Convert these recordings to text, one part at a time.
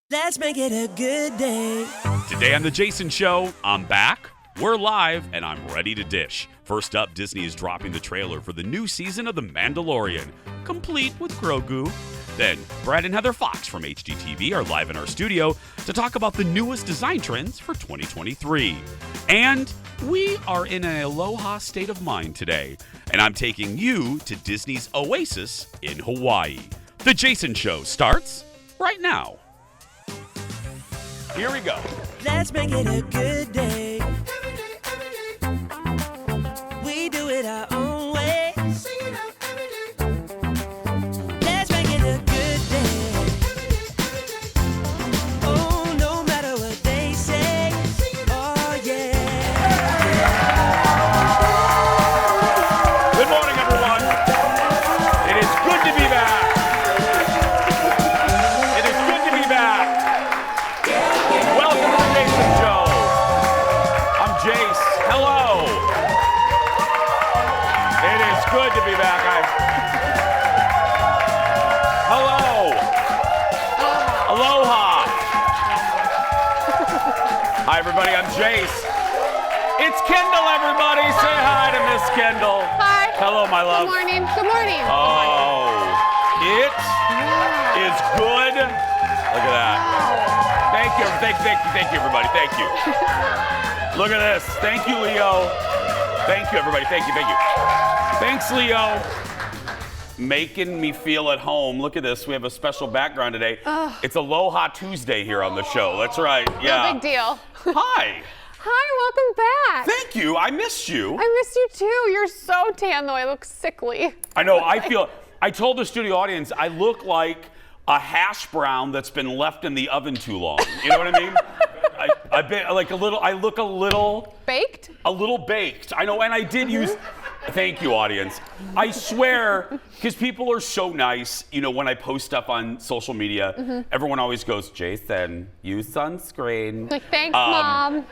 Let's make it a good day. Today on The Jason Show, I'm back, we're live, and I'm ready to dish. First up, Disney is dropping the trailer for the new season of The Mandalorian, complete with Grogu. Then, Brad and Heather Fox from HGTV are live in our studio to talk about the newest design trends for 2023. And we are in an Aloha state of mind today, and I'm taking you to Disney's Oasis in Hawaii. The Jason Show starts right now. Here we go. Let's make it a good day. We do it our own way. Let's make it a good day. Oh, no matter what they say. Oh, yeah. Good morning, everyone. It is good to be back. It is good to be back. Welcome to the Jason Show. I'm Jace. Hello. It is good to be back. Hello. Aloha. Hi, everybody. I'm Jace. It's Kendall, everybody. Say hi to Miss Kendall. Hi. Hello, my love. Good morning. Good morning. Oh, it is good. Look at that. Thank you, everybody. Thank you. Look at this. Thank you, Leo. Thank you, everybody. Thank you. Thanks, Leo. Making me feel at home. Look at this. We have a special background today. It's Aloha Tuesday here on the show. That's right. Yeah. No big deal. Hi. Hi, welcome back. Thank you. I missed you. I missed you too. You're so tan though. I look sickly. I know. I told the studio audience I look like a hash brown that's been left in the oven too long. You know what I mean? I look a little Baked? A little baked. I know, and I did use. Thank you, audience. I swear, because people are so nice. You know, when I post stuff on social media, everyone always goes, "Jason, use sunscreen." Like, thanks, Mom.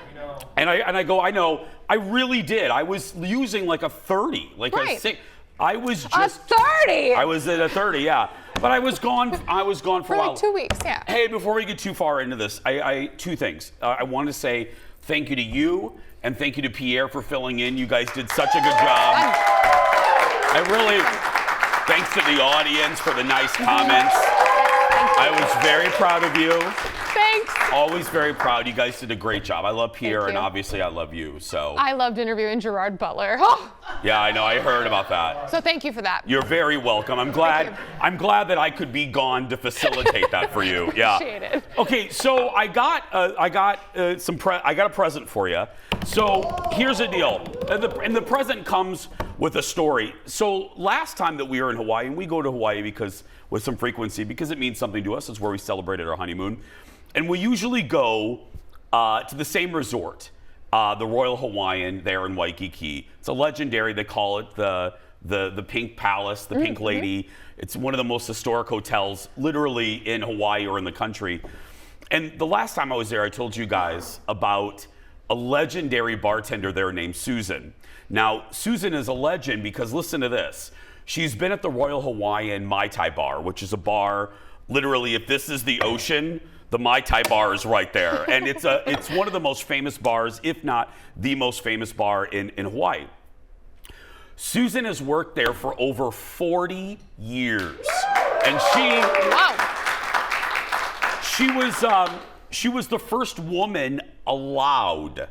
And I go, I know. I really did. I was using like a 30, like a Right. 6. I was just A 30? I was at a 30, yeah. But I was gone for a For while. like 2 weeks, yeah. Hey, before we get too far into this, I two things. I want to say thank you to you and thank you to Pierre for filling in. You guys did such a good job. Thanks to the audience for the nice comments. I was very proud of you. Thanks. Always very proud. You guys did a great job. I love Pierre, Thank and you. obviously I love you. So I loved interviewing Gerard Butler. Oh, yeah, I know. I heard about that. so thank you for that. You're very welcome. I'm glad that I could be gone to facilitate that for you. Yeah. Appreciate it. Okay, so I got a present for you. So here's the deal, and the present comes with a story. So last time that we were in Hawaii, and we go to Hawaii with some frequency because it means something to us. It's where we celebrated our honeymoon, and we usually go to the same resort, the Royal Hawaiian there in Waikiki. It's a legendary. They call it the Pink Palace, the Pink Lady. It's one of the most historic hotels, literally in Hawaii or in the country. And the last time I was there, I told you guys about a legendary bartender there named Susan. Now, Susan is a legend because listen to this. She's been at the Royal Hawaiian Mai Tai Bar, which is a bar, literally, if this is the ocean, the Mai Tai Bar is right there. And it's one of the most famous bars, if not the most famous bar in Hawaii. Susan has worked there for over 40 years. And she was the first woman allowed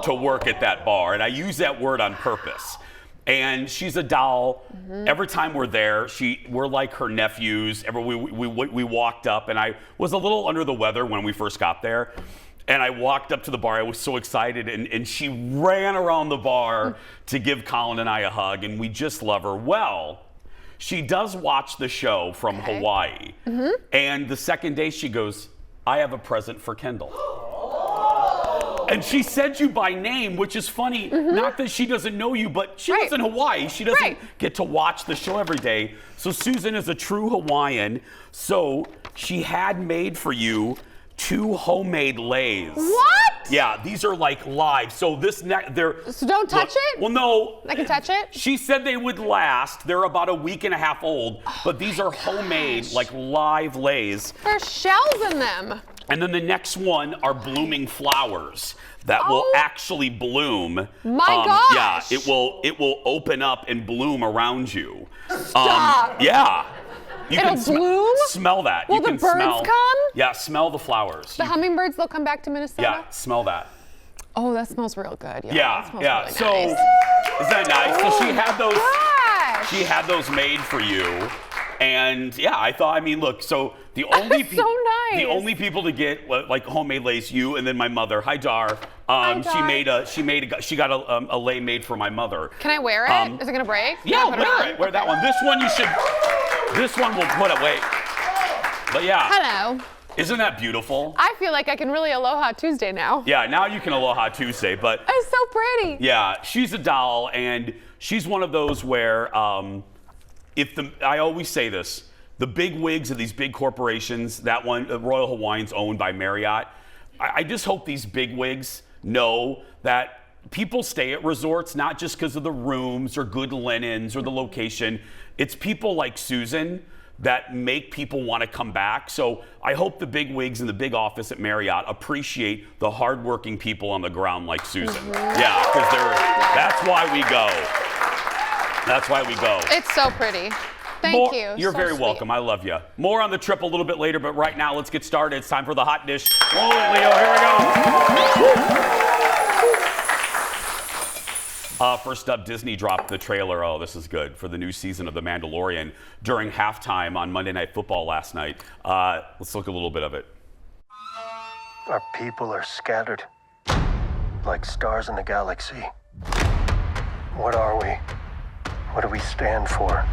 to work at that bar. And I use that word on purpose. And she's a doll. Every time we're there, we're like her nephews. We walked up, and I was a little under the weather when we first got there. And I walked up to the bar. I was so excited, and she ran around the bar to give Colin and I a hug, and we just love her. Well, she does watch the show from Hawaii. And the second day, she goes, "I have a present for Kendall." And she said you by name, which is funny. Not that she doesn't know you, but she lives in Hawaii. She doesn't get to watch the show every day. So Susan is a true Hawaiian. So she had made for you 2 homemade lays. What? Yeah, these are like live. So they're. So don't touch it? Well, no. I can touch it? She said they would last. They're about a week and a half old, but these are homemade, like live lays. There's shells in them. And then the next one are blooming flowers that will actually bloom. My Yeah, gosh. it will open up and bloom around you. Stop. Yeah. You It'll bloom? Smell that. Will You the can birds smell, come? Yeah, smell the flowers. The hummingbirds, they'll come back to Minnesota? Yeah, smell that. Oh, that smells real good. Yeah, that smells yeah. Really So, nice. is that nice? So she had those. Gosh. She had those made for you, and yeah, I thought. I mean, look. So the only That's so nice. the only people to get like homemade lace, you and then my mother. Hi, Dar. Hi, Dar. She got a lei made for my mother. Can I wear it? Is it gonna break? Can Yeah, I put wear it. on? Wear that one. This one you should. This one will put away. But yeah. Hello. Isn't that beautiful? I feel like I can really Aloha Tuesday now. Yeah, now you can Aloha Tuesday, but It's so pretty. yeah, she's a doll, and she's one of those where I always say this, the big wigs of these big corporations, that one, Royal Hawaiian's owned by Marriott, I just hope these big wigs know that people stay at resorts not just because of the rooms or good linens or the location. It's people like Susan that make people want to come back. So I hope the big wigs in the big office at Marriott appreciate the hardworking people on the ground like Susan. Yeah, because that's why we go. That's why we go. It's so pretty. Thank you. You're So very sweet. welcome. I love you. More on the trip a little bit later, but right now let's get started. It's time for the hot dish. Roll it, Leo. Here we go. First up, Disney dropped the trailer. Oh, this is good for the new season of The Mandalorian during halftime on Monday Night Football last night. Let's look a little bit of it. Our people are scattered like stars in the galaxy. What are we? What do we stand for?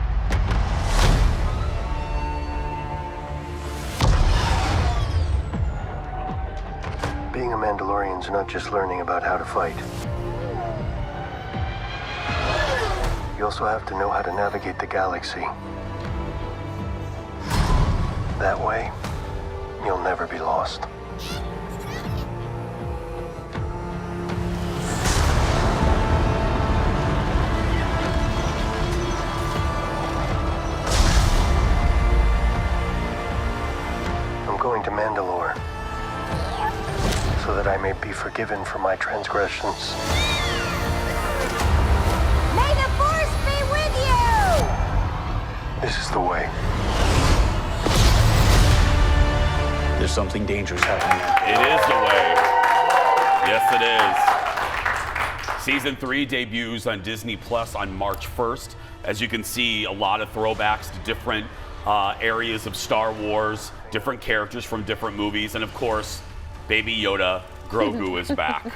Being a Mandalorian's not just learning about how to fight. You also have to know how to navigate the galaxy. That way, you'll never be lost. I'm going to Mandalore so that I may be forgiven for my transgressions. May the Force be with you! This is the way. There's something dangerous happening. It is the way. Yes, it is. Season 3 debuts on Disney Plus on March 1st. As you can see, a lot of throwbacks to different areas of Star Wars, different characters from different movies, and of course, Baby Yoda, Grogu is back,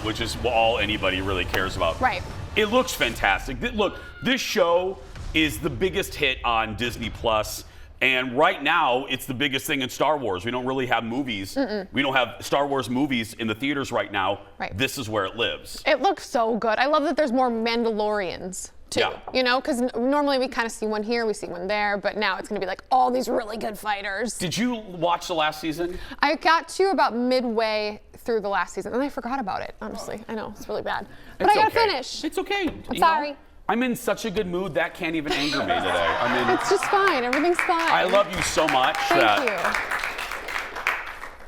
which is all anybody really cares about. Right. It looks fantastic. Look, this show is the biggest hit on Disney Plus. And right now, it's the biggest thing in Star Wars. We don't really have movies. We don't have Star Wars movies in the theaters right now. Right. This is where it lives. It looks so good. I love that there's more Mandalorians too. Yeah. You know, because normally we kind of see one here, we see one there, but now it's going to be like all these really good fighters. Did you watch the last season? I got to about midway through the last season, and I forgot about it, honestly. I know, it's really bad. But I got to finish. It's okay. I'm sorry. I'm in such a good mood that can't even anger me today. I mean, It's just fine. Everything's fine. I love you so much. Thank you.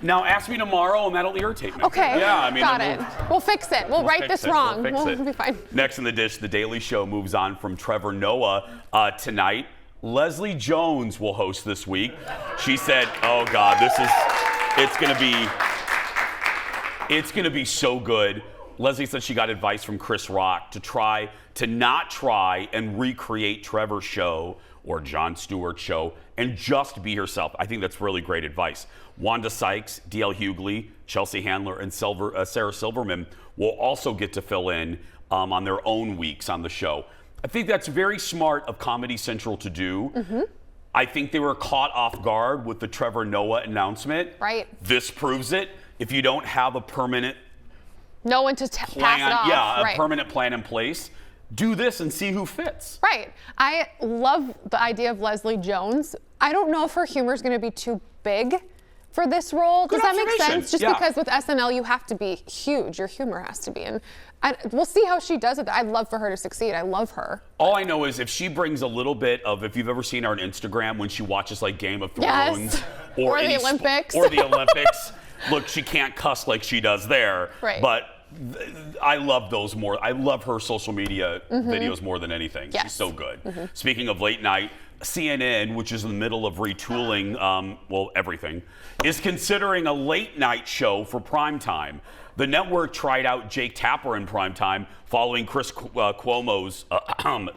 Now ask me tomorrow and that'll irritate me. Okay. Yeah, I mean, got it. We'll fix it. We'll right fix this it. wrong. We'll fix it. be fine. Next in the dish, The Daily Show moves on from Trevor Noah tonight. Leslie Jones will host this week. She said, "Oh God, it's gonna be so good." Leslie said she got advice from Chris Rock to not try and recreate Trevor's show or Jon Stewart's show and just be herself. I think that's really great advice. Wanda Sykes, D.L. Hughley, Chelsea Handler, and Sarah Silverman will also get to fill in on their own weeks on the show. I think that's very smart of Comedy Central to do. Mm-hmm. I think they were caught off guard with the Trevor Noah announcement. Right. This proves it. If you don't have a permanent No one to pass it off. yeah, right. a permanent plan in place, do this and see who fits. Right. I love the idea of Leslie Jones. I don't know if her humor is going to be too big for this role. Does that make observation. sense? Just Yeah. because with SNL you have to be huge, your humor has to be, and we'll see how she does it. I'd love for her to succeed. I love her. All I know is if she brings a little bit of, if you've ever seen her on Instagram when she watches like Game of Thrones Yes. or the any Olympics. or the Olympics, look, she can't cuss like she does there. Right. But I love those more. I love her social media videos more than anything. Yes. She's so good. Speaking of late night, CNN, which is in the middle of retooling, everything, is considering a late night show for primetime. The network tried out Jake Tapper in primetime following Chris Cuomo's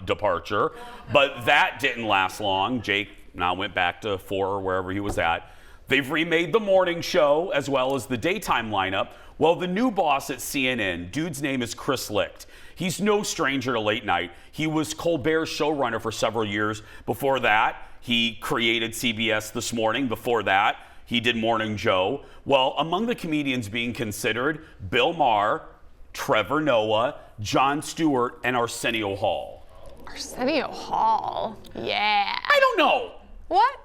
departure, but that didn't last long. Jake now went back to 4 or wherever he was at. They've remade the morning show as well as the daytime lineup. Well, the new boss at CNN, dude's name is Chris Licht. He's no stranger to late night. He was Colbert's showrunner for several years. Before that, he created CBS This Morning. Before that, he did Morning Joe. Well, among the comedians being considered, Bill Maher, Trevor Noah, Jon Stewart, and Arsenio Hall. Arsenio Hall. Yeah. I don't know. What?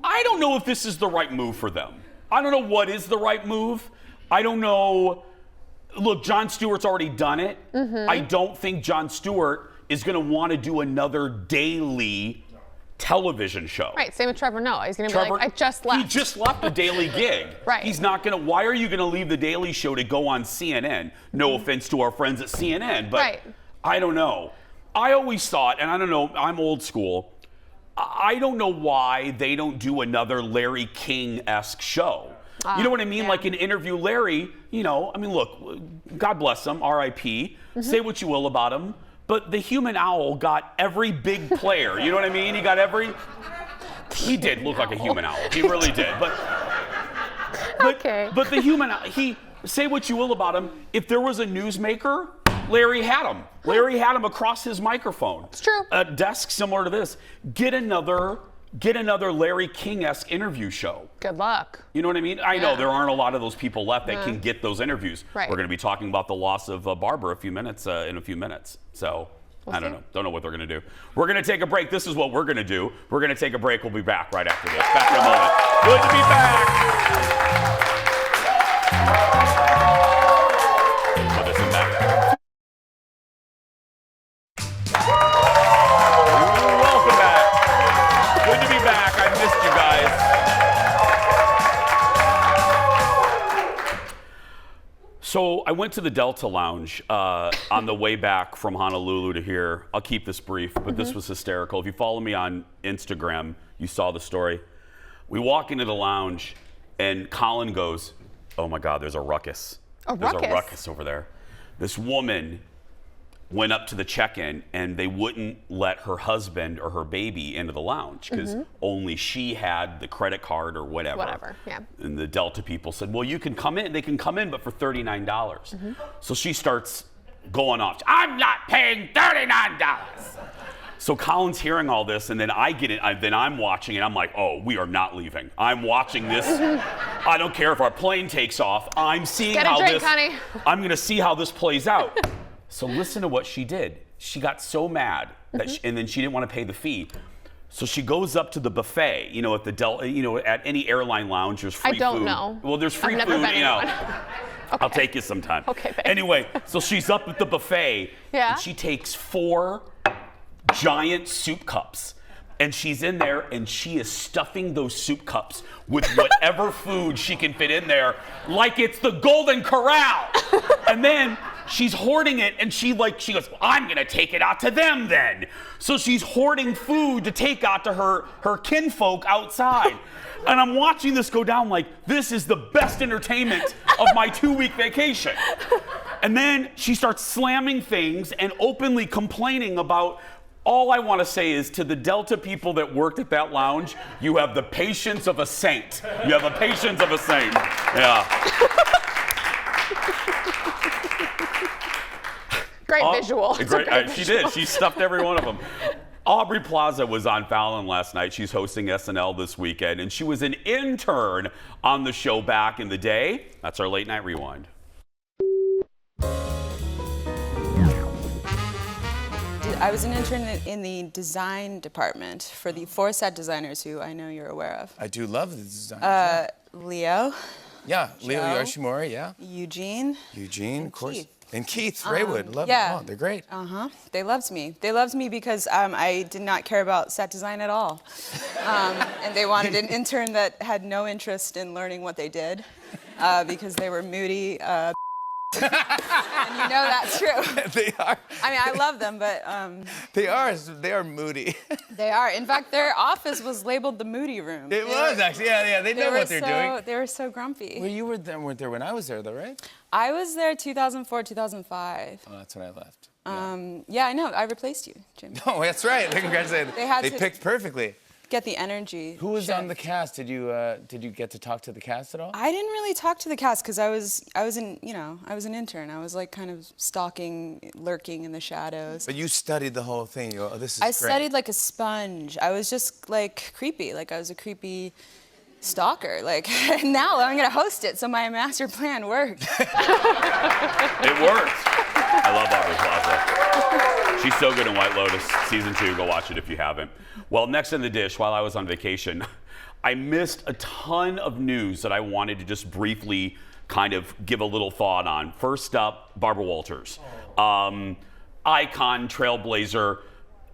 I don't know if this is the right move for them. I don't know what is the right move. I don't know. Look, Jon Stewart's already done it. I don't think Jon Stewart is going to want to do another daily television show. Right, same with Trevor Noah. He's going to be like, I just left. He just left a daily gig. Right. He's not going to, why are you going to leave the Daily Show to go on CNN? No offense to our friends at CNN, but Right. I don't know. I always thought, and I don't know, I'm old school, I don't know why they don't do another Larry King-esque show. You know what I mean? Yeah. Like an interview Larry, you know, I mean, look, God bless him, R.I.P. Say what you will about him, but the human owl got every big player. You know what I mean? He got every... He did look like a human owl. He really did. But Okay. But the human owl, say what you will about him, if there was a newsmaker, Larry had him. Larry had him across his microphone. It's true. A desk similar to this. Get another Larry King-esque interview show. Good luck. You know what I mean? I know Yeah. there aren't a lot of those people left that can get those interviews. Right. We're going to be talking about the loss of Barbara in a few minutes. So I don't know. Don't know what they're going to do. We're going to take a break. This is what we're going to do. We're going to take a break. We'll be back right after this. Back in a moment. Good to be back. Put this in back. Welcome back. Good to be back. I missed you guys. So I went to the Delta Lounge on the way back from Honolulu to here. I'll keep this brief, but this was hysterical. If you follow me on Instagram, you saw the story. We walk into the lounge, and Colin goes, "Oh my God, there's a ruckus. There's a ruckus over there." This woman went up to the check-in, and they wouldn't let her husband or her baby into the lounge because only she had the credit card or whatever. Whatever, yeah. And the Delta people said, well, you can come in. They can come in, but for $39. So she starts going off. I'm not paying $39. So Colin's hearing all this, and then I get it. Then I'm watching it. I'm like, oh, we are not leaving. I'm watching this. I don't care if our plane takes off. I'm seeing Get a how drink, this. honey. I'm going to see how this plays out. So listen to what she did. She got so mad that and then she didn't want to pay the fee. So she goes up to the buffet, you know, at the at any airline lounge, there's free food. I don't know. Well, there's free I've never food, been you in know. one. I'll take you sometime. Okay, thanks. Anyway, so she's up at the buffet. Yeah. And she takes 4 giant soup cups. And she's in there, and she is stuffing those soup cups with whatever food she can fit in there, like it's the Golden Corral. And then she's hoarding it, and she goes, I'm gonna take it out to them then. So she's hoarding food to take out to her kinfolk outside. And I'm watching this go down like, this is the best entertainment of my 2-week vacation. And then she starts slamming things and openly complaining about. All I want to say is to the Delta people that worked at that lounge, you have the patience of a saint. You have the patience of a saint. Yeah. Great visual. It's a great She visual. did. She stuffed every one of them. Aubrey Plaza was on Fallon last night. She's hosting SNL this weekend, and she was an intern on the show back in the day. That's our late night rewind. I was an intern in the design department for the 4 set designers who I know you're aware of. I do love the design. Leo, Yeah, Leo Joe. Yoshimori, yeah. Eugene. Eugene, And of course. Keith. And Keith Raywood, love yeah. them all. They're great. They loved me. They loved me because I did not care about set design at all. And they wanted an intern that had no interest in learning what they did because they were moody. And you know that's true. They are. I mean, I love them, but They are moody. they are. In fact, their office was labeled the Moody Room. It was actually, yeah. They know what they're doing. They were so grumpy. Well, you weren't there when I was there, though, right? I was there 2004, 2005. Oh, that's when I left. Yeah, I know. I replaced you, Jim. Oh, that's right. Congratulations. They picked perfectly. Get the energy. Who was shift. on the cast? Did you get to talk to the cast at all? I didn't really talk to the cast because I was an intern. I was like kind of stalking, lurking in the shadows. But you studied the whole thing. You go, oh, this is I great. studied like a sponge. I was just like creepy. Like I was a creepy stalker. Like now I'm gonna host it, so my master plan worked. It worked. I love Aubrey Plaza. She's so good in White Lotus season 2. Go watch it if you haven't. Well, next in the dish, while I was on vacation, I missed a ton of news that I wanted to just briefly kind of give a little thought on. First up, Barbara Walters. Icon, trailblazer.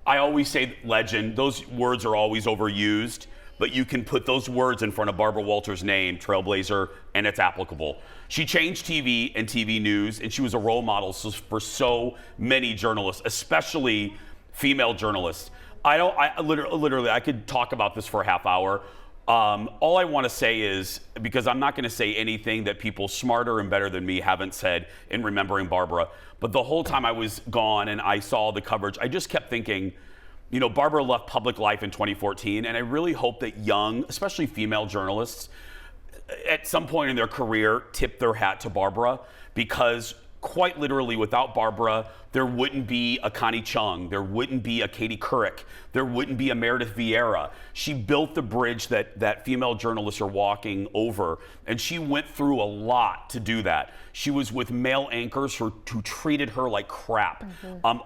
I always say legend. Those words are always overused, but you can put those words in front of Barbara Walters' name, trailblazer, and it's applicable. She changed TV and TV news, and she was a role model for so many journalists, especially female journalists. I literally, I could talk about this for a half hour. All I want to say is, because I'm not going to say anything that people smarter and better than me haven't said in remembering Barbara, but the whole time I was gone and I saw the coverage, I just kept thinking, you know, Barbara left public life in 2014, and I really hope that young, especially female journalists, at some point in their career, tip their hat to Barbara, because quite literally, without Barbara, there wouldn't be a Connie Chung, there wouldn't be a Katie Couric, there wouldn't be a Meredith Vieira. She built the bridge that female journalists are walking over, and she went through a lot to do that. She was with male anchors who treated her like crap,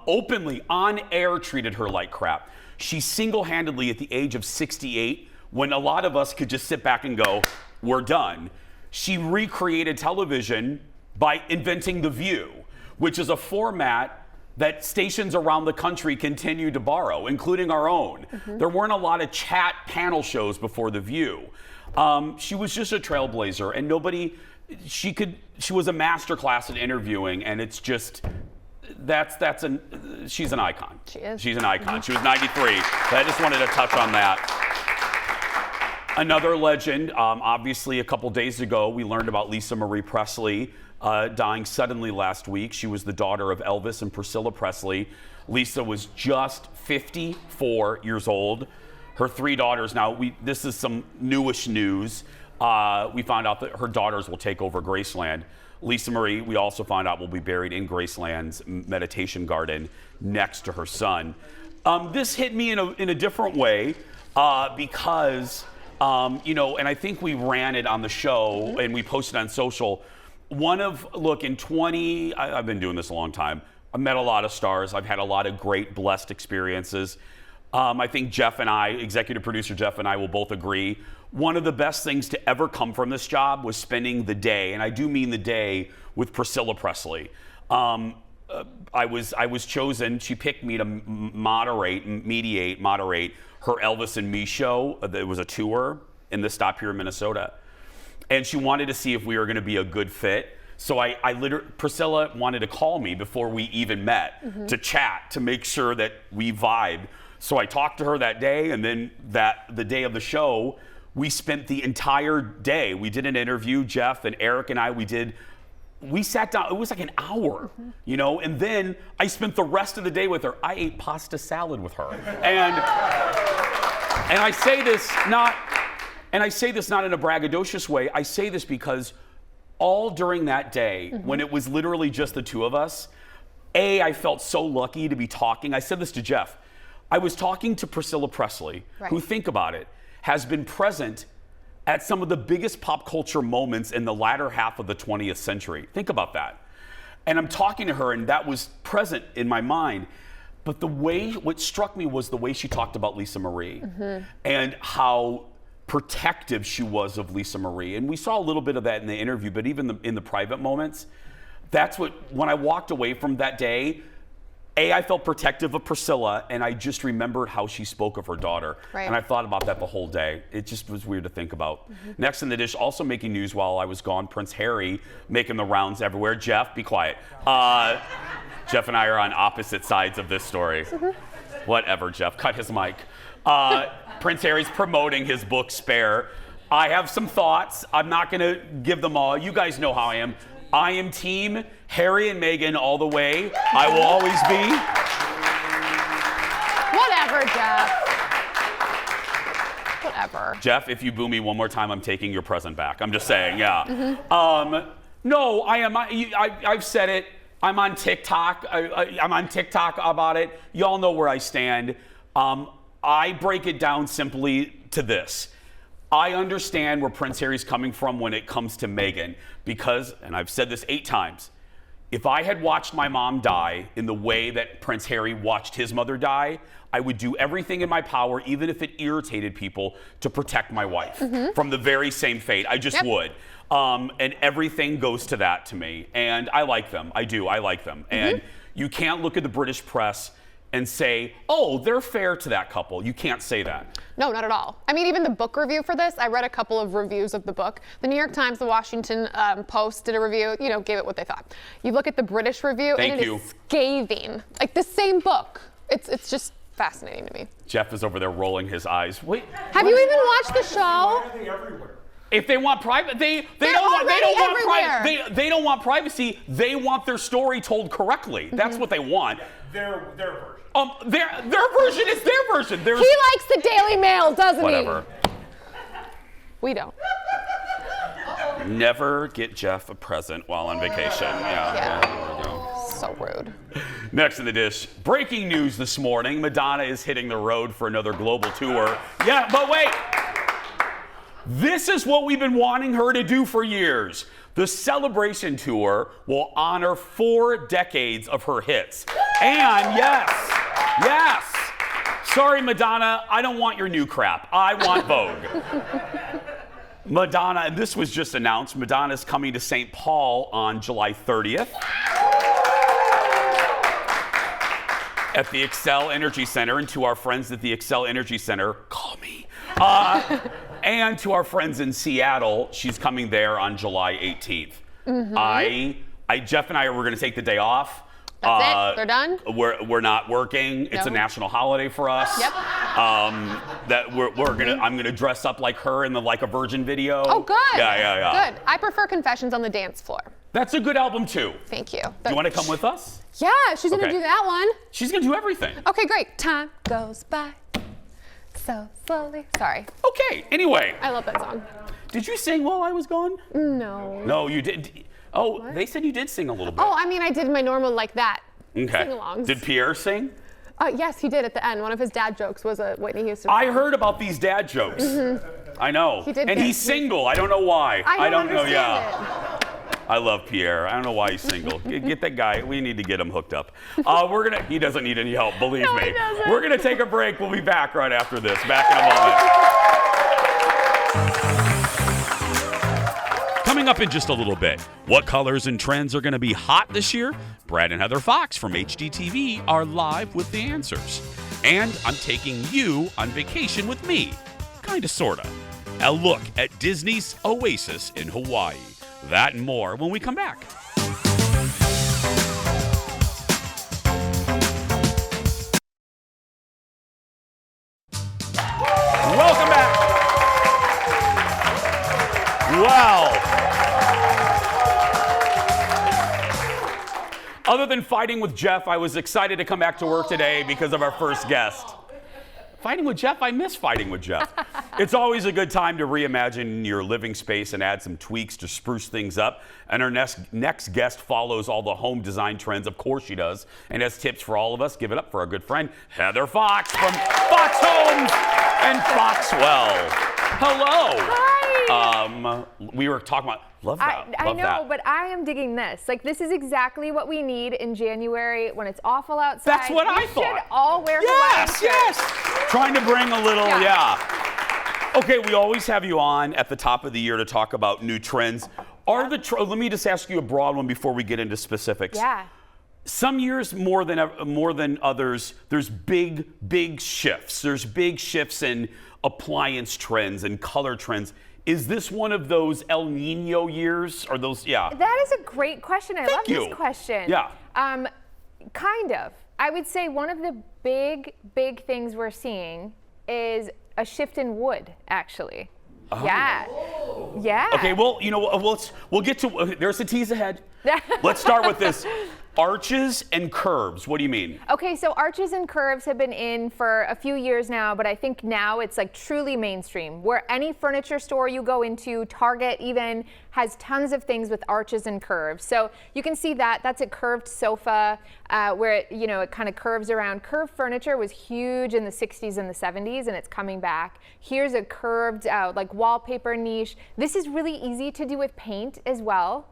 openly, on air, treated her like crap. She single-handedly, at the age of 68, when a lot of us could just sit back and go, we're done, she recreated television by inventing The View, which is a format that stations around the country continue to borrow, including our own. There weren't a lot of chat panel shows before The View. She was just a trailblazer, and she was a masterclass at interviewing, and it's just, she's an icon. She is. She's an icon. She was 93. So I just wanted to touch on that. Another legend, obviously a couple days ago, we learned about Lisa Marie Presley dying suddenly last week. She was the daughter of Elvis and Priscilla Presley. Lisa was just 54 years old. Her 3 daughters, now this is some newish news. We found out that her daughters will take over Graceland. Lisa Marie, we also found out, will be buried in Graceland's meditation garden next to her son. This hit me in a different way because, you know, and I think we ran it on the show and we posted on social. In 20, I've been doing this a long time. I've met a lot of stars. I've had a lot of great, blessed experiences. I think executive producer Jeff and I will both agree, one of the best things to ever come from this job was spending the day, and I do mean the day, with Priscilla Presley. I was chosen, she picked me to moderate her Elvis and Me show. There was a tour in the stop here in Minnesota. And she wanted to see if we were going to be a good fit. So Priscilla wanted to call me before we even met to chat, to make sure that we vibe. So I talked to her that day, and then the day of the show, we spent the entire day. We did an interview, Jeff and Eric and I, we sat down, it was like an hour, you know, and then I spent the rest of the day with her. I ate pasta salad with her. And I say this not in a braggadocious way. I say this because all during that day, when it was literally just the two of us, I felt so lucky to be talking. I said this to Jeff. I was talking to Priscilla Presley, who, think about it, has been present at some of the biggest pop culture moments in the latter half of the 20th century. Think about that. And I'm talking to her, and that was present in my mind. But what struck me was the way she talked about Lisa Marie and how protective she was of Lisa Marie. And we saw a little bit of that in the interview, but even in the private moments, that's when I walked away from that day, I felt protective of Priscilla, and I just remembered how she spoke of her daughter. Right. And I thought about that the whole day. It just was weird to think about. Next in the dish, also making news while I was gone, Prince Harry making the rounds everywhere. Jeff, be quiet. Jeff and I are on opposite sides of this story. Whatever, Jeff, cut his mic. Prince Harry's promoting his book, Spare. I have some thoughts. I'm not gonna give them all. You guys know how I am. I am team Harry and Meghan all the way. I will always be. Whatever, Jeff. Whatever. Jeff, if you boo me one more time, I'm taking your present back. I'm just saying, yeah. No, I am. I've said it. I'm on TikTok. I'm on TikTok about it. Y'all know where I stand. I break it down simply to this. I understand where Prince Harry's coming from when it comes to Meghan because, and I've said this 8 times, if I had watched my mom die in the way that Prince Harry watched his mother die, I would do everything in my power, even if it irritated people, to protect my wife from the very same fate. I just would. And everything goes to that to me. And I like them. I do. I like them. And you can't look at the British press and say, oh, they're fair to that couple. You can't say that. No, not at all. I mean, even the book review for this, I read a couple of reviews of the book. The New York Times, the Washington Post did a review, gave it what they thought. You look at the British review, and it is scathing. Like the same book. It's just fascinating to me. Jeff is over there rolling his eyes. Wait. Have you even watched the show? Why are they everywhere? If they want private, they don't want privacy. They want their story told correctly. That's what they want. Their version. Their version is their version. He likes the Daily Mail, doesn't Whatever. he? We don't. Never get Jeff a present while on vacation. Yeah. There we go. So rude. Next in the dish, breaking news this morning. Madonna is hitting the road for another global tour. Yeah, but wait. This is what we've been wanting her to do for years. The Celebration Tour will honor 4 decades of her hits. And yes, sorry, Madonna, I don't want your new crap. I want Vogue. Madonna, and this was just announced, Madonna's coming to St. Paul on July 30th. At the Xcel Energy Center, and to our friends at the Xcel Energy Center, call me. And to our friends in Seattle, she's coming there on July 18th. Jeff and I were going to take the day off. That's it? They're done? We're not working. It's a national holiday for us. Yep. I'm gonna dress up like her in the Like a Virgin video. Oh, good. Yeah. Good. I prefer Confessions on the Dance Floor. That's a good album too. Thank you. Do you want to come with us? Yeah, she's gonna do that one. She's gonna do everything. Okay, great. Time goes by so slowly. Sorry. Okay. Anyway. I love that song. Did you sing while I was gone? No. No, you did. Oh, what? They said you did sing a little bit. Oh, I mean, I did my normal like that. Okay. Sing-alongs. Did Pierre sing? Yes, he did at the end. One of his dad jokes was a Whitney Houston. I heard about these dad jokes. I know. He did and he's single. I don't know why. I don't know. Yeah. I love Pierre. I don't know why he's single. Get that guy. We need to get him hooked up. He doesn't need any help, believe me. He doesn't. We're gonna take a break. We'll be back right after this. Back in a moment. Coming up in just a little bit, what colors and trends are gonna be hot this year? Brad and Heather Fox from HGTV are live with the answers. And I'm taking you on vacation with me. Kinda, sorta. A look at Disney's Oasis in Hawaii. That and more when we come back. Welcome back. Wow. Other than fighting with Jeff, I was excited to come back to work today because of our first guest. Fighting with Jeff? I miss fighting with Jeff. It's always a good time to reimagine your living space and add some tweaks to spruce things up. And our next guest follows all the home design trends. Of course she does. And has tips for all of us. Give it up for our good friend, Heather Fox from Fox Homes and Foxwell. Hello. Hi. We were talking about, love that. I know, but I am digging this. Like, this is exactly what we need in January when it's awful outside. That's what I thought. We should all wear Hawaiian shirts. Yes. Trying to bring a little, yeah. Okay, we always have you on at the top of the year to talk about new trends. Let me just ask you a broad one before we get into specifics. Yeah. Some years more than others, there's big shifts. There's big shifts in appliance trends and color trends. Is this one of those El Nino years? Or those, yeah. That is a great question. I love you. this question. Yeah. Kind of. I would say one of the big things we're seeing is a shift in wood, actually. Oh. Yeah. Yeah. Okay, well, you know, we'll get to, there's a tease ahead. Let's start with this. Arches and curves, what do you mean? Okay, so arches and curves have been in for a few years now, but I think now it's like truly mainstream. Where any furniture store you go into, Target even, has tons of things with arches and curves. So you can see that, that's a curved sofa where it kind of curves around. Curved furniture was huge in the 60s and the 70s, and it's coming back. Here's a curved like wallpaper niche. This is really easy to do with paint as well.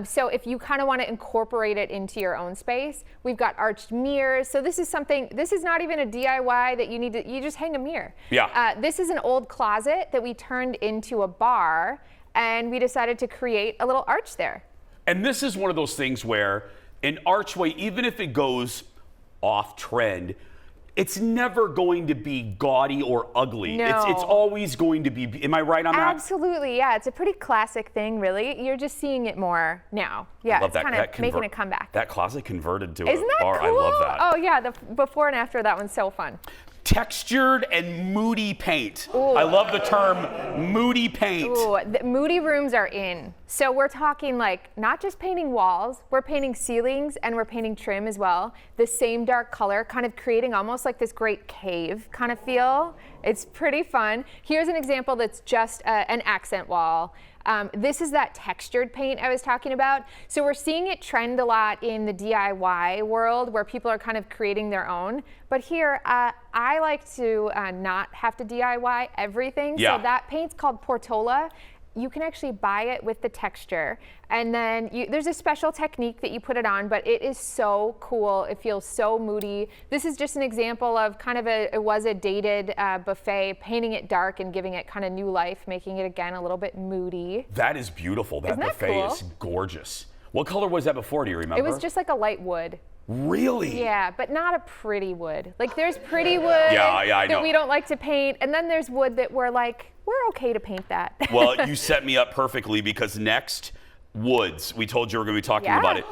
So if you kind of want to incorporate it into your own space, we've got arched mirrors. So this is not even a DIY that you just hang a mirror. Yeah. This is an old closet that we turned into a bar, and we decided to create a little arch there. And this is one of those things where an archway, even if it goes off trend, it's never going to be gaudy or ugly. No. It's always going to be, am I right on that? Absolutely, yeah. It's a pretty classic thing, really. You're just seeing it more now. Yeah, love it's kind of making a comeback. That closet converted to Isn't a that bar. cool? I love that. Oh yeah, the before and after, that one's so fun. Textured and moody paint. Ooh. I love the term moody paint. Ooh, the moody rooms are in. So we're talking like not just painting walls, we're painting ceilings and we're painting trim as well. The same dark color, kind of creating almost like this great cave kind of feel. It's pretty fun. Here's an example that's just an accent wall. This is that textured paint I was talking about. So we're seeing it trend a lot in the DIY world where people are kind of creating their own. But here, I like to not have to DIY everything. Yeah. So that paint's called Portola. You can actually buy it with the texture. And then there's a special technique that you put it on, but it is so cool. It feels so moody. This is just an example of kind of it was a dated buffet, painting it dark and giving it kind of new life, making it again a little bit moody. That is beautiful. That buffet cool? is gorgeous. What color was that before, do you remember? It was just like a light wood. Really? Yeah, but not a pretty wood. Like there's pretty wood I know. that we don't like to paint, and then there's wood that we're okay to paint that. Well, you set me up perfectly because next, woods. We told you we were going to be talking about it.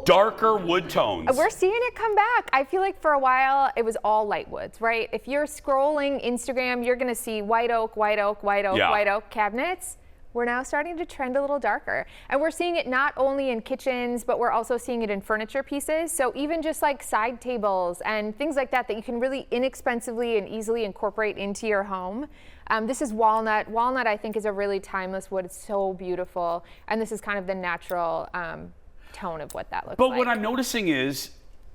Darker wood tones. We're seeing it come back. I feel like for a while it was all light woods, right? If you're scrolling Instagram, you're going to see white oak, white oak, white oak, white oak cabinets. We're now starting to trend a little darker. And we're seeing it not only in kitchens, but we're also seeing it in furniture pieces. So even just like side tables and things like that you can really inexpensively and easily incorporate into your home. This is walnut. Walnut, I think, is a really timeless wood. It's so beautiful. And this is kind of the natural tone of what that looks like. But what I'm noticing is,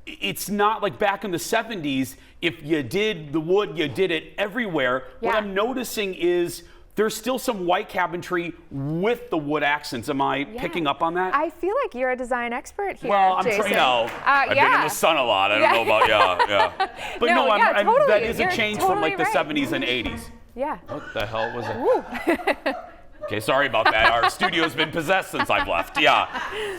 it's not like back in the 70s, if you did the wood, you did it everywhere. Yeah. What I'm noticing is there's still some white cabinetry with the wood accents. Am I picking up on that? I feel like you're a design expert here, Well, I'm Jason. trying to. I've been in the sun a lot. I don't know about, But totally. that is a You're change from like the totally 70s and 80s. Yeah. What the hell was it? Okay, sorry about that. Our studio's been possessed since I've left. Yeah.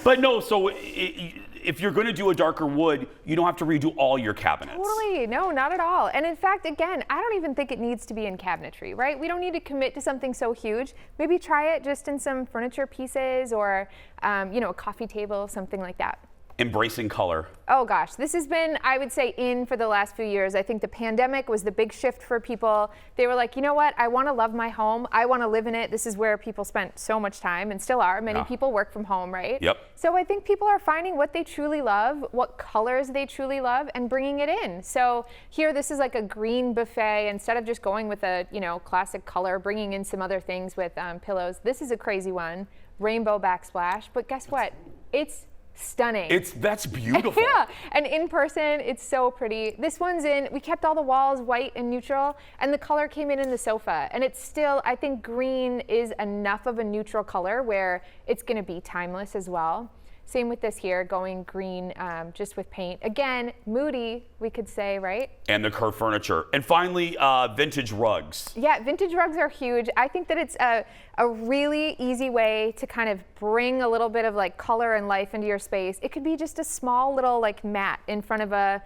But no, so if you're going to do a darker wood, you don't have to redo all your cabinets. Totally. No, not at all. And in fact, again, I don't even think it needs to be in cabinetry, right? We don't need to commit to something so huge. Maybe try it just in some furniture pieces or, a coffee table, something like that. Embracing color. Oh gosh, this has been, I would say, in for the last few years. I think the pandemic was the big shift for people. They were like, you know what? I want to love my home. I want to live in it. This is where people spent so much time and still are. Many people work from home, right? Yep. So I think people are finding what they truly love, what colors they truly love, and bringing it in. So here, this is like a green buffet. Instead of just going with a, classic color, bringing in some other things with pillows. This is a crazy one, rainbow backsplash. But guess what? It's stunning. That's beautiful. Yeah, and in person, it's so pretty. This one's we kept all the walls white and neutral, and the color came in the sofa. And it's still, I think green is enough of a neutral color where it's gonna be timeless as well. Same with this here, going green just with paint. Again, moody, we could say, right? And the Curve furniture. And finally, vintage rugs. Yeah, vintage rugs are huge. I think that it's a really easy way to kind of bring a little bit of like color and life into your space. It could be just a small little like mat in front of a,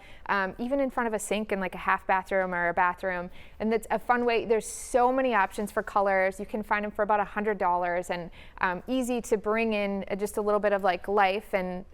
even in front of a sink in like a half bathroom or a bathroom. And that's a fun way. There's so many options for colors. You can find them for about $100 and easy to bring in just a little bit of like life and,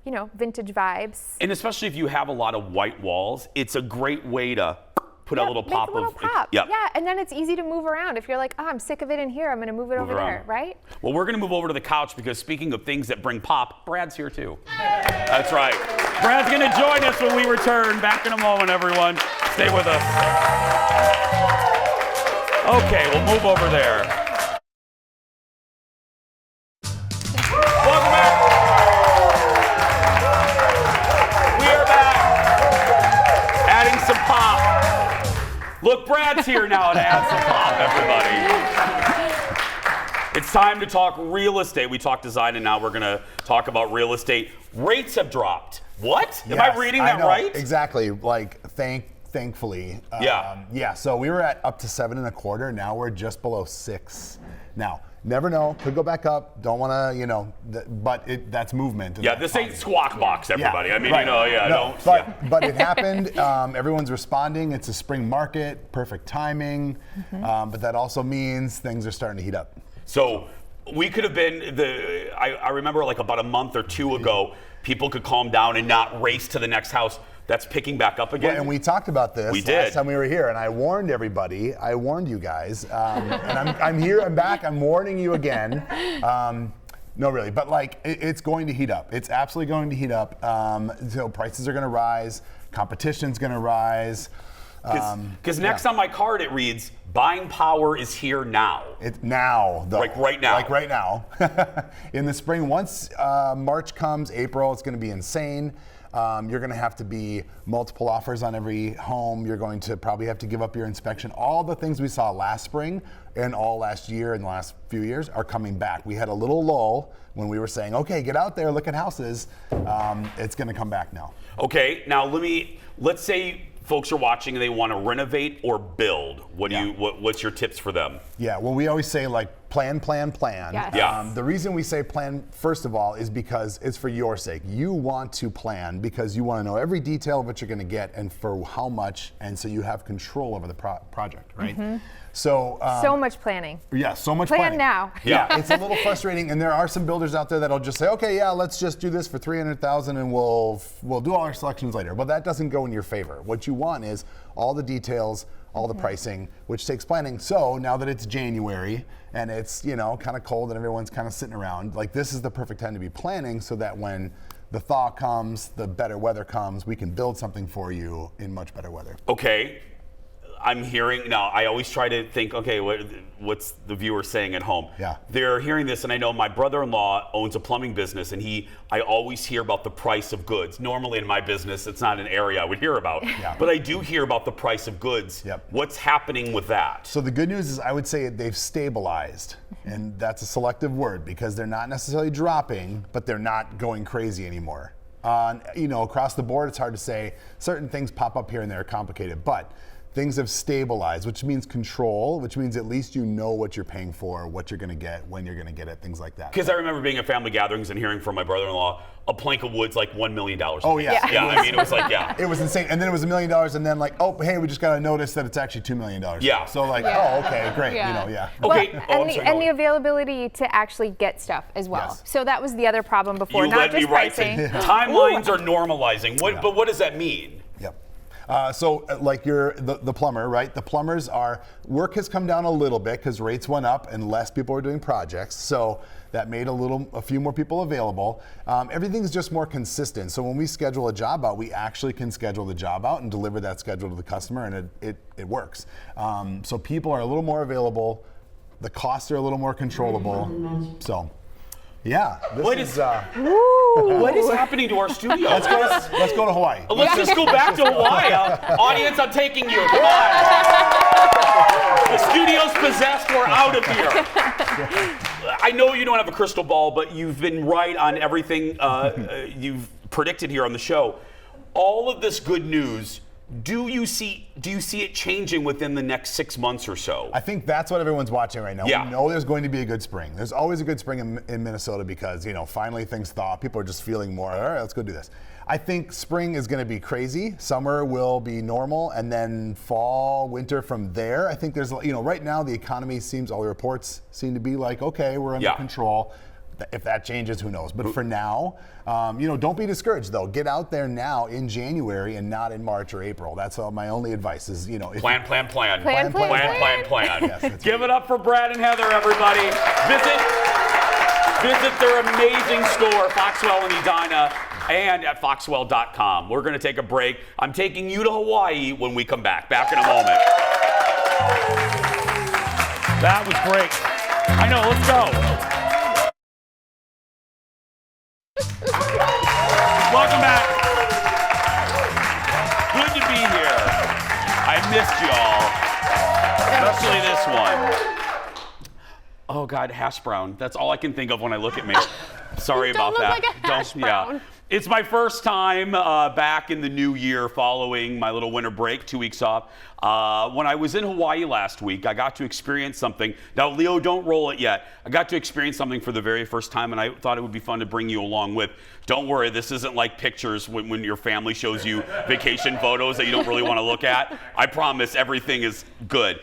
you know, vintage vibes. And especially if you have a lot of white walls, it's a great way to put a little pop make a little of pop. Yeah. Yeah, and then it's easy to move around. If you're like, oh, I'm sick of it in here, I'm going to move it over around. there, right? Well, we're going to move over to the couch because speaking of things that bring pop, Brad's here too. That's right. Brad's going to join us when we return. Back in a moment, everyone. Stay with us. Okay, we'll move over there. Welcome back. We are back. Adding some pop. Look, Brad's here now to add some pop, everybody. It's time to talk real estate. We talked design, and now we're going to talk about real estate. Rates have dropped. What? Am I reading that right? Exactly. Like, thankfully. Yeah. So we were at up to 7.25. Now we're just below 6. Now, never know. Could go back up. Don't want to, you know, but that's movement. Yeah, this ain't Squawk Box, everybody. Yeah, I mean, right. you know, yeah, No, don't. But it happened. Everyone's responding. It's a spring market, perfect timing. But that also means things are starting to heat up. So we could have been I remember like about a month or two ago, people could calm down and not race to the next house. That's picking back up again. Well, and we talked about this last time we were here, and I warned everybody. I warned you guys. And I'm here, I'm back, I'm warning you again. No, really, but like it's going to heat up. It's absolutely going to heat up. So prices are going to rise, competition's going to rise. Because next on my card it reads, buying power is here now. It's now, though. Like right now. Like right now. In the spring, once March comes, April, it's going to be insane. You're going to have to be multiple offers on every home. You're going to probably have to give up your inspection. All the things we saw last spring and all last year and the last few years are coming back. We had a little lull when we were saying, okay, get out there, look at houses. It's going to come back now. Okay, now let's say folks are watching and they want to renovate or build. What's your tips for them? Yeah, well, we always say like plan. Yes. Yeah. The reason we say plan, first of all, is because it's for your sake. You want to plan because you want to know every detail of what you're going to get and for how much, and so you have control over the project, right? So much planning. Yeah, so much Plan planning. now. Yeah, it's a little frustrating, and there are some builders out there that'll just say, okay, yeah, let's just do this for $300,000 and we'll do all our selections later. Well, that doesn't go in your favor. What you want is all the details, all the pricing, which takes planning. So now that it's January and it's, you know, kind of cold and everyone's kind of sitting around, like this is the perfect time to be planning so that when the thaw comes, the better weather comes, we can build something for you in much better weather. Okay. I'm hearing now. I always try to think, okay, what's the viewer saying at home? Yeah. They're hearing this, and I know my brother-in-law owns a plumbing business, and I always hear about the price of goods. Normally in my business, it's not an area I would hear about, but I do hear about the price of goods. Yep. What's happening with that? So the good news is I would say they've stabilized, and that's a selective word because they're not necessarily dropping, but they're not going crazy anymore. You know, across the board, it's hard to say. Certain things pop up here and there are complicated, but things have stabilized, which means control, which means at least you know what you're paying for, what you're going to get, when you're going to get it, things like that. Because I remember being at family gatherings and hearing from my brother-in-law, a plank of wood's like $1 million. Oh, yeah. Yeah, I mean, it was like, yeah. It was insane. And then it was $1 million, and then like, oh, hey, we just got to notice that it's actually $2 million. Yeah. So like, oh, okay, great. You know, yeah. Okay. Well, and the availability to actually get stuff as well. Yes. So that was the other problem before. You not led just me right pricing. to timelines are normalizing. But what does that mean? Yep. So like the plumber, right? The plumbers work has come down a little bit because rates went up and less people are doing projects. So that made a few more people available. Everything's just more consistent. So when we schedule a job out, we actually can schedule the job out and deliver that schedule to the customer, and it works. So people are a little more available. The costs are a little more controllable. So. Yeah, what is happening to our studio? Let's go to Hawaii. Let's just go back to Hawaii. Audience, I'm taking you. Come on. The studio's possessed. We're out of here. I know you don't have a crystal ball, but you've been right on everything you've predicted here on the show. all of this good news, do you see it changing within the next 6 months or so? I think that's what everyone's watching right now. Yeah. We know there's going to be a good spring. There's always a good spring in Minnesota because, finally things thaw. People are just feeling more, all right, let's go do this. I think spring is going to be crazy. Summer will be normal, and then fall, winter from there. I think there's, right now the economy all the reports seem to be like, okay, we're under control. If that changes, who knows? But for now, don't be discouraged though. Get out there now in January and not in March or April. That's my only advice is, Plan. Yes, Give it up for Brad and Heather, everybody. Visit their amazing store, Foxwell and Edina, and at foxwell.com. We're going to take a break. I'm taking you to Hawaii when we come back. Back in a moment. That was great. I know, let's go. Welcome back. Good to be here. I missed y'all, especially this one. Oh God, hash brown. That's all I can think of when I look at me. Sorry about that. Like a hash brown. It's my first time back in the new year following my little winter break, 2 weeks off. When I was in Hawaii last week, I got to experience something. Now, Leo, don't roll it yet. I got to experience something for the very first time, and I thought it would be fun to bring you along with. Don't worry, this isn't like pictures when your family shows you vacation photos that you don't really want to look at. I promise everything is good.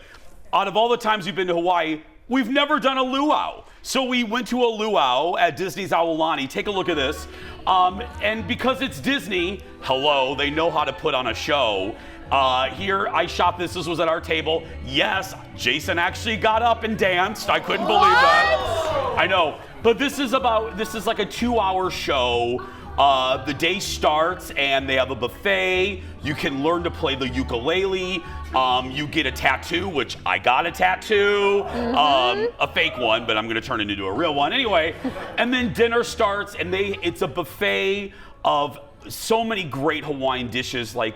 Out of all the times we've been to Hawaii, we've never done a luau. So we went to a luau at Disney's Aulani. Take a look at this. And because it's Disney, they know how to put on a show. Here, I shot this. This was at our table. Yes, Jason actually got up and danced. I couldn't believe that. I know. But this is like a 2-hour show. The day starts and they have a buffet. You can learn to play the ukulele. You get a tattoo, which I got a tattoo, a fake one, but I'm gonna turn it into a real one anyway. And then dinner starts and it's a buffet of so many great Hawaiian dishes like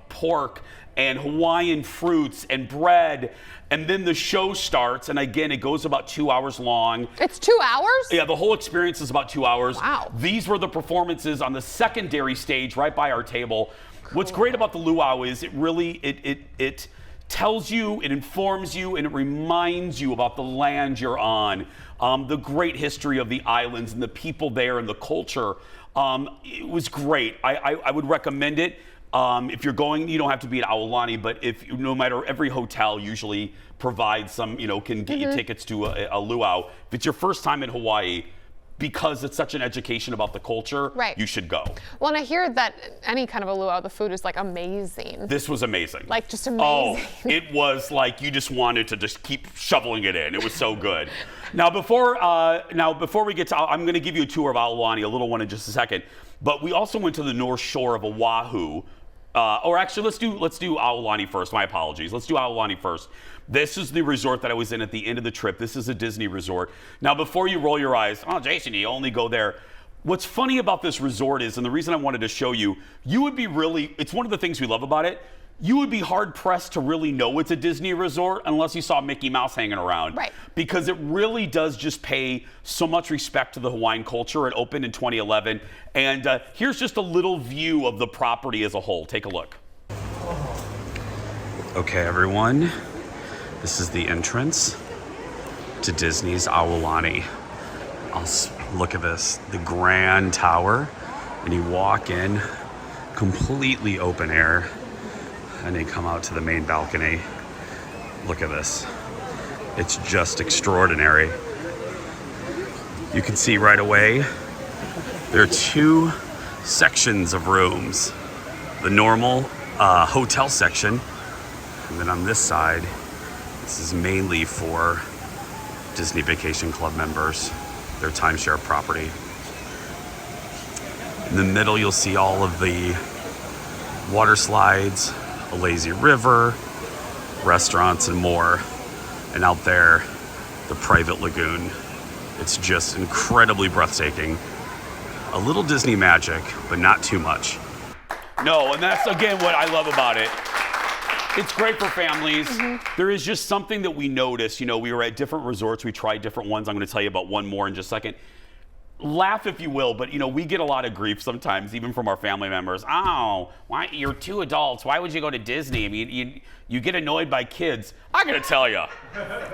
pork and Hawaiian fruits and bread. And then the show starts, and again, it goes about 2 hours long. It's 2 hours? Yeah, the whole experience is about 2 hours. Wow. These were the performances on the secondary stage right by our table. Cool. What's great about the luau is it tells you, it informs you, and it reminds you about the land you're on, the great history of the islands and the people there and the culture. It was great. I would recommend it. If you're going, you don't have to be at Aulani, but no matter, every hotel usually provides some, can get you tickets to a luau. If it's your first time in Hawaii, because it's such an education about the culture, you should go. Well, and I hear that any kind of a luau, the food is like amazing. This was amazing. Like just amazing. Oh, it was like you just wanted to just keep shoveling it in. It was so good. Now before we get to, I'm going to give you a tour of Aulani, a little one in just a second. But we also went to the North Shore of Oahu. Or actually, let's do Aulani first. My apologies. Let's do Aulani first. This is the resort that I was in at the end of the trip. This is a Disney resort. Now, before you roll your eyes, oh, Jason, you only go there. What's funny about this resort is, and the reason I wanted to show you, it's one of the things we love about it. You would be hard pressed to really know it's a Disney resort unless you saw Mickey Mouse hanging around. Right. Because it really does just pay so much respect to the Hawaiian culture. It opened in 2011. And here's just a little view of the property as a whole. Take a look. Okay, everyone. This is the entrance to Disney's Aulani. Look at this, the grand tower. And you walk in, completely open air. And they come out to the main balcony. Look at this. It's just extraordinary. You can see right away, there are 2 sections of rooms. The normal hotel section, and then on this side, this is mainly for Disney Vacation Club members, their timeshare property. In the middle, you'll see all of the water slides, a lazy river, restaurants, and more. And out there, the private lagoon. It's just incredibly breathtaking. A little Disney magic, but not too much. No, and that's again what I love about it. It's great for families. There is just something that we noticed. We were at different resorts. We tried different ones. I'm going to tell you about one more in just a second. laugh if you will, but we get a lot of grief sometimes, even from our family members. Oh, why you're two adults? Why would you go to Disney? I mean, you get annoyed by kids. I gotta tell you,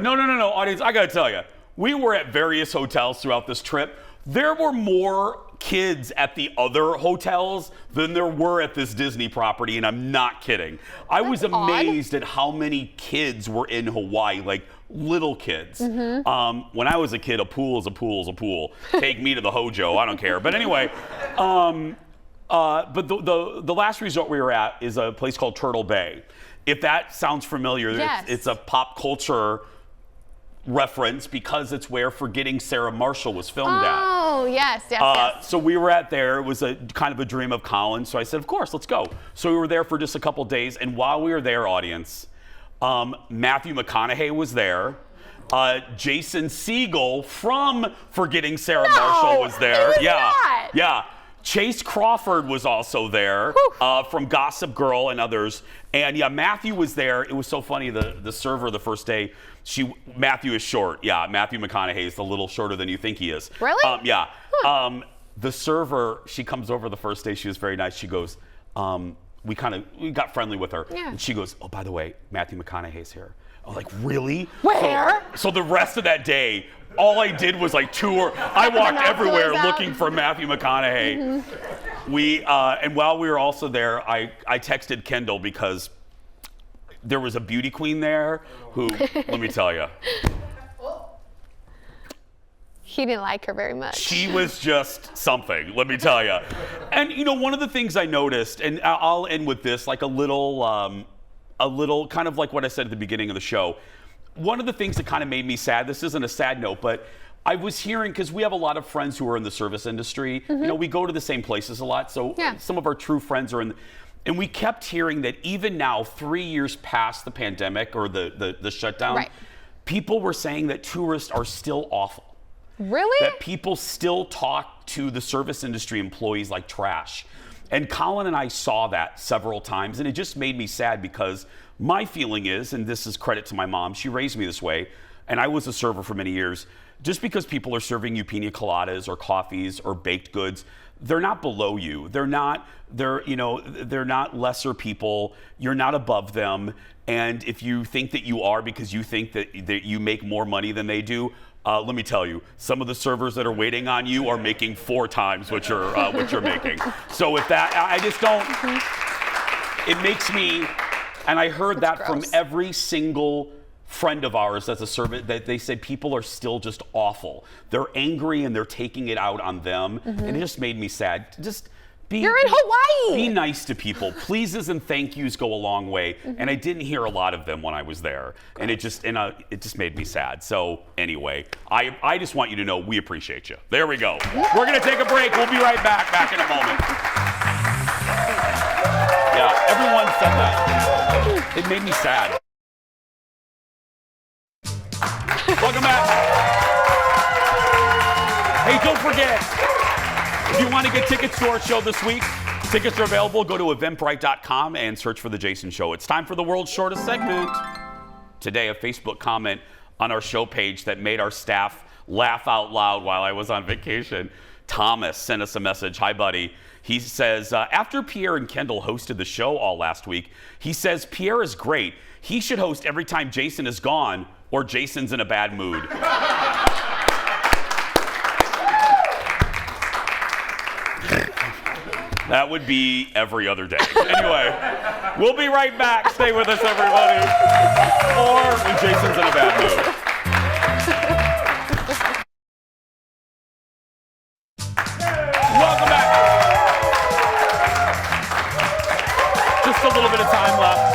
no, audience, I gotta tell you, we were at various hotels throughout this trip. There were more kids at the other hotels than there were at this Disney property, and I'm not kidding. I was amazed at how many kids were in Hawaii, like little kids. When I was a kid, a pool is a pool is a pool. Take me to the Hojo, I don't care. But anyway, but the last resort we were at is a place called Turtle Bay. If that sounds familiar, yes. It's a pop culture reference because it's where Forgetting Sarah Marshall was filmed at. Oh, yes, yes. So we were at there. It was a kind of a dream of Colin's. So I said, of course, let's go. So we were there for just a couple days. And while we were there, audience, Matthew McConaughey was there. Jason Segel from Forgetting Sarah Marshall was there. He was not. Yeah. Chase Crawford was also there from Gossip Girl and others. And yeah, Matthew was there. It was so funny. The server the first day, Matthew is short. Yeah, Matthew McConaughey is a little shorter than you think he is. Really? Yeah. Huh. The server, she comes over the first day. She was very nice. She goes, we got friendly with her. Yeah. And she goes, oh, by the way, Matthew McConaughey's here. I was like, really? Where? So the rest of that day, all I did was like tour. I walked everywhere looking for Matthew McConaughey. And while we were also there, I texted Kendall because there was a beauty queen there who, let me tell you. He didn't like her very much. She was just something, let me tell you. And one of the things I noticed, and I'll end with this, like a little kind of like what I said at the beginning of the show. One of the things that kind of made me sad, this isn't a sad note, but I was hearing, because we have a lot of friends who are in the service industry. We go to the same places a lot, so some of our true friends are in. And we kept hearing that even now, 3 years past the pandemic or the shutdown, people were saying that tourists are still awful. Really? That people still talk to the service industry employees like trash. And Colin and I saw that several times, and it just made me sad because my feeling is, and this is credit to my mom, she raised me this way, and I was a server for many years, just because people are serving you pina coladas or coffees or baked goods, they're not below you. They're not lesser people. You're not above them. And if you think that you are because you think that you make more money than they do, let me tell you, some of the servers that are waiting on you are making 4 times what you're making. So with that, I just don't. It makes me, and I heard that from every single friend of ours that's a servant, that they said people are still just awful. They're angry and they're taking it out on them, and it just made me sad. You're in Hawaii. Be nice to people. Pleases and thank yous go a long way, and I didn't hear a lot of them when I was there, and it just made me sad. So anyway, I just want you to know we appreciate you. There we go. We're gonna take a break. We'll be right back in a moment. Yeah, everyone said that. It made me sad. Welcome back. Hey, don't forget, if you want to get tickets to our show this week, tickets are available. Go to eventbrite.com and search for The Jason Show. It's time for the world's shortest segment. Today, a Facebook comment on our show page that made our staff laugh out loud while I was on vacation. Thomas sent us a message. Hi, buddy. He says, after Pierre and Kendall hosted the show all last week, he says, Pierre is great. He should host every time Jason is gone or Jason's in a bad mood. That would be every other day. Anyway, we'll be right back. Stay with us, everybody. Or when Jason's in a bad mood. Welcome back. Just a little bit of time left.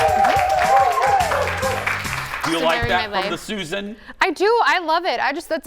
Do you like that from the Susan? I do. I love it.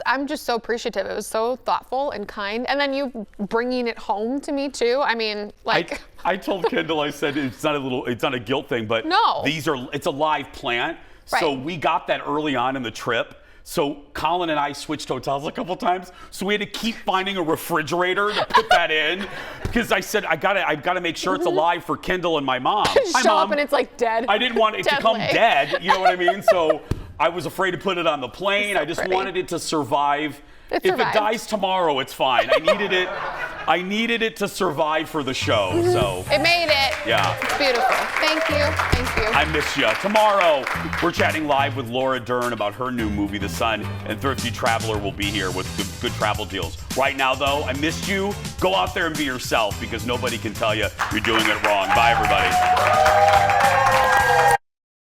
I'm just so appreciative. It was so thoughtful and kind. And then you bringing it home to me too. I mean, like. I told Kendall, I said it's not a guilt thing, but no. It's a live plant. Right. So we got that early on in the trip. So Colin and I switched hotels a couple times. So we had to keep finding a refrigerator to put that in. Because I said, I gotta make sure it's alive for Kendall and my mom. Show up and it's like dead. I didn't want it to come dead, you know what I mean? So I was afraid to put it on the plane. I just wanted it to survive It if it survived. dies tomorrow, it's fine. I needed it to survive for the show. So It made it. Yeah. It's beautiful. Thank you. Thank you. I miss you. Tomorrow, we're chatting live with Laura Dern about her new movie, The Sun, and Thrifty Traveler will be here with good travel deals. Right now, though, I missed you. Go out there and be yourself because nobody can tell you you're doing it wrong. Bye, everybody.